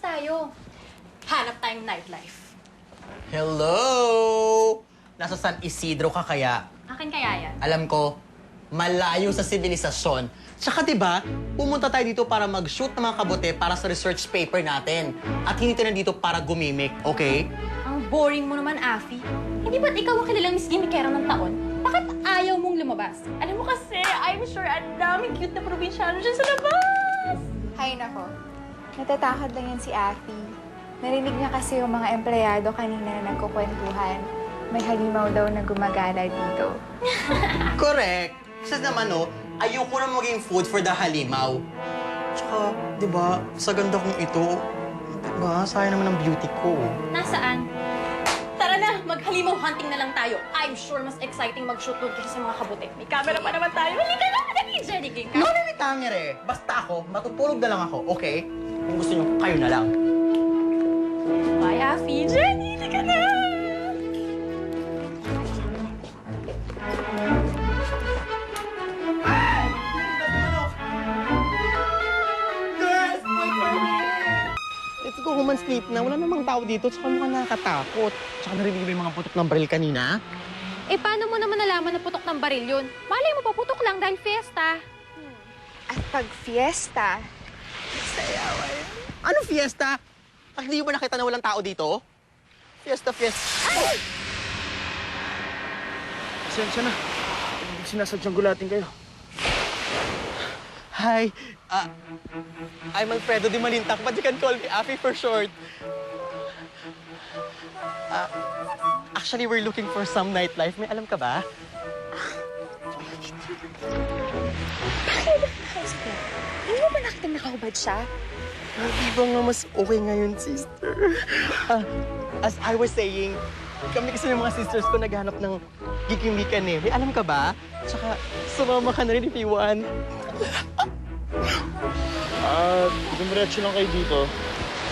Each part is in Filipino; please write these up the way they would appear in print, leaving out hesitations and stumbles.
tayo. Hanap tayong nightlife. Hello! Nasa San Isidro ka kaya? Akin kaya yan? Alam ko, malayo sa sibilisasyon. Tsaka diba, pumunta tayo dito para mag-shoot ng mga kabote para sa research paper natin. At hindi tayo nandito para gumimik, okay? Ang boring mo naman, Afi. Hindi ba't ikaw ang kilalang Miss Gimmickera ng taon? Bakit ayaw mong lumabas? Alam mo kasi, I'm sure ang daming cute na probinsyano dyan sa labas! Hay nako, natatakot lang yan si Afi. Narinig niya kasi yung mga empleyado kanina na nagkukwentuhan. May halimaw daw na gumagala dito. Correct. Kasi naman, no, ayoko na maging food for the halimaw. Tsaka, di ba, sa ganda kong ito, di ba, sayang naman ang beauty ko. Nasaan? Tara na, maghalimaw hunting na lang tayo. I'm sure mas exciting mag-shoot doon kasi sa mga kabote. May camera pa naman tayo. Halika na! Dali, Jenny King ka! No, may camera eh. Basta ako, matutulog na lang ako, okay? Kung gusto nyo, kayo na lang. Bye, Afi. Jenny, halika na! Let's go home and sleep na. Wala namang tao dito, tsaka mukhang nakakatakot. Tsaka narinig mo yung mga putok ng baril kanina? Eh, paano mo naman nalaman na putok ng baril yun? Malay mo pa, putok lang dahil fiesta. At pag fiesta, sayawan. Ano fiesta? Ay, hindi mo ba nakita na walang tao dito? Fiesta, fiesta. Ay! Pasensya na. Hindi sinasadyang gulatin kayo. Hi, I'm Alfredo Di Malintak, but you can call me Afi for short. Actually, we're looking for some nightlife. May alam ka ba? Hindi mo ba nakita nakahubad siya? Hindi ba nga mas okay ngayon, sister? As I was saying, kami kasi ng mga sisters ko naghanap ng gigimikan eh. May alam ka ba? Tsaka, sumama ka na rin if you want. Dumiretso lang kayo dito.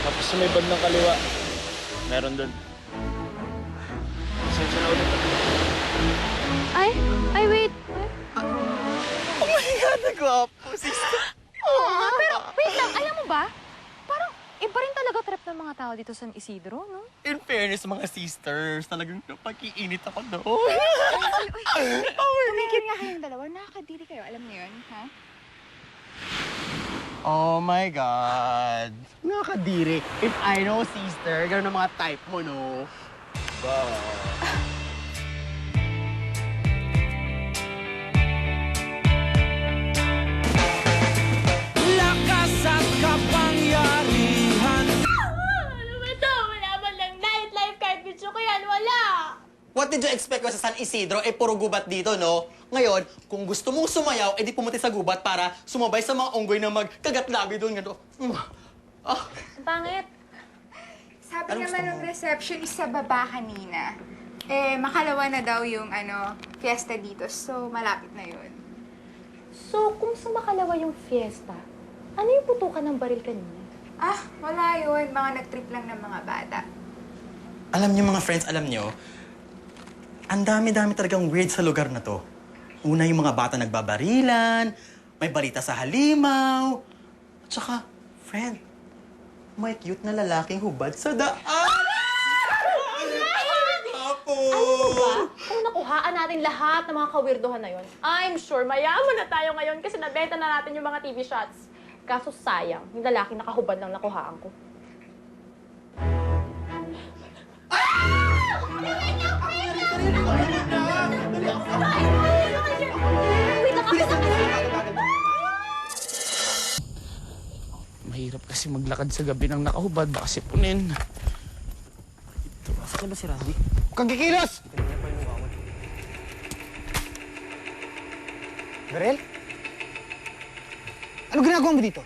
Tapos sa may bandang kaliwa, meron doon. Pasensya na ulit. Ay, wait. Oh my God, nagwapo, sister. Oo nga, pero wait lang, alam mo ba? Parang iba rin talaga trip ng mga tao dito sa San Isidro, no? In fairness, mga sisters, talagang napag-iinit ako doon. Tumigil nga kayong dalawa. Nakakadiri kayo. Alam niyo yun, ha? Oh my God. Nakakadiri. If I know, sister, gano'n ang mga type mo, no? Lakas at kapangyarihan. Ano ba ito? Wala man lang nightlife kahit video ko yan, wala! What did you expect ko sa San Isidro? Eh, puro gubat dito, no? Ngayon, kung gusto mong sumayaw, edi pumunta sa gubat para sumabay sa mga unggoy na magkagat-labi doon. Gano'n. Ang pangit. Sabi Anong naman gusto ng mo? receptionist sa baba kanina, makalawa na daw yung fiesta dito. So, malapit na yun. So, kung sumakalawa yung fiesta, ano yung putukan ng baril kanina? Wala yun. Mga nag-trip lang ng mga bata. Alam niyo, mga friends, alam niyo, ang dami-dami talagang weird sa lugar na to. Una, yung mga bata nagbabarilan, may balita sa halimaw, at saka, friend, may cute na lalaking hubad sa daan! Apo! Alam mo ba, kung nakuhaan natin lahat ng mga kawirdohan na yun, I'm sure mayaman na tayo ngayon kasi nabenta na natin yung mga TV shots. Kaso sayang, yung lalaking nakahubad lang nakuhaan ko. Mahirap kasi maglakad sa gabi ng nakahubad. Baka sipunin. Ano ba si Randy? Huwag kang kikilos! Garel? Ano ginagawa mo dito?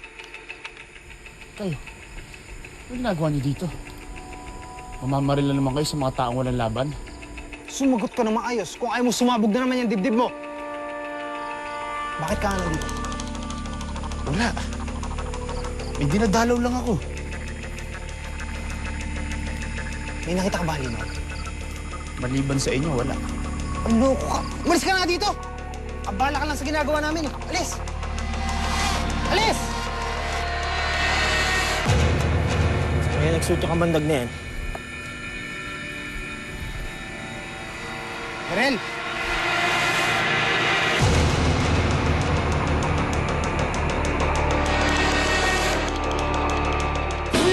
Kayo, ano ginagawa niyo dito? Mamamaril na naman kayo sa mga taong walang laban. Sumagot ka na maayos. Kung ayaw mo, sumabog na naman yung dibdib mo. Bakit ka nga nandito? Wala. May dinadalaw lang ako. May nakita ka ba, Halimaw? Maliban sa inyo, wala. Ang loko ka! Umalis ka nga dito! Abala ka lang sa ginagawa namin. Alis! Alis! nagsuot yung kamandag na yan. Karel!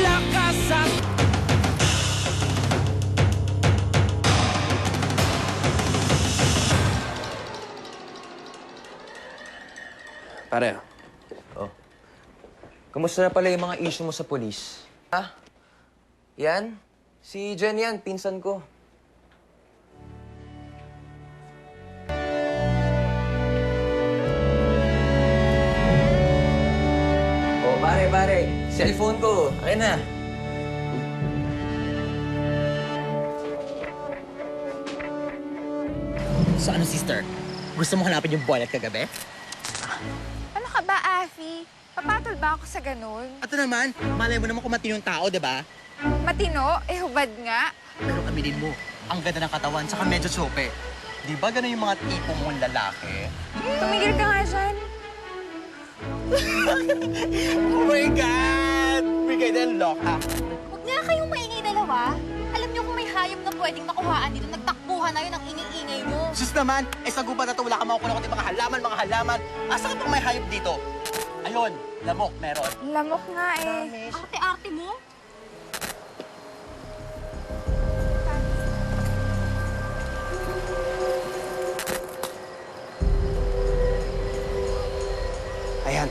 Lakas at Pare. Oh. Kumusta na pala yung mga issue mo sa polis? Ha? Yan? Si Jen yan, pinsan ko. Oh, pare. Cellphone ko. Akin na. So ano, sister? Gusto mo hanapin yung wallet kagabi? Ano ka ba, Afi? Papatol ba ako sa ganun? Ato naman, malay mo naman kung matinong tao, di ba? Matino? Eh, hubad nga. Pero aminin mo, ang ganda ng katawan, saka medyo sope. Di ba ganun yung mga tipo mong lalaki? Tumigil ka nga dyan. Oh my God! Bigay na lock, ha? Huwag nga kayong maingay dalawa. Alam niyo kung may hayop na pwedeng makuhaan dito, nagtakbuhan na yun ang ingay-ingay niyo. Sus naman, sa gubat na to, wala ka makukuha kundi mga halaman. Asa ka pang may hayop dito? Ayun, lamok, meron. Lamok nga eh. Arte-arte mo? Ayan.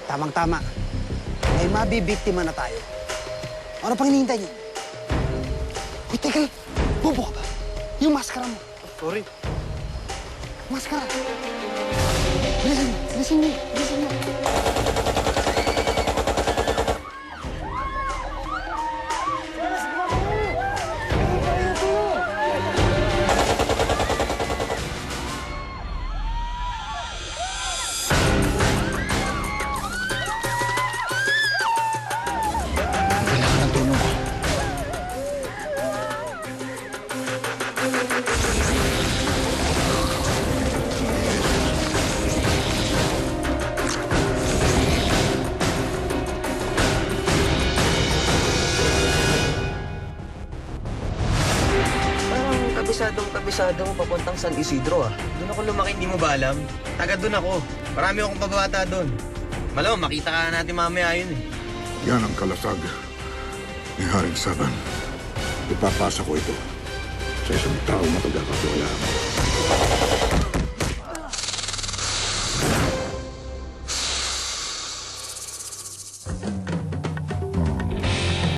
Tamang-tama. May mabibiktima na tayo. Ano pang hinihintay niyo? Uy, teka lang. Bobo ka ba? Yung maskara mo. Sorry. Maskara. Bilisan mo. Kailangan ng tulong ko. Parang kabisado mo papuntang San Isidro, ah. Doon ako lumaki, hindi mo ba alam? Taga doon ako. Marami akong kababata doon. Malamang, makita ka na natin mamaya yun eh. Yan ang kalasag ni Haring Saban. Ipapasa ko ito sa isang tao na pagkakatiwalaan.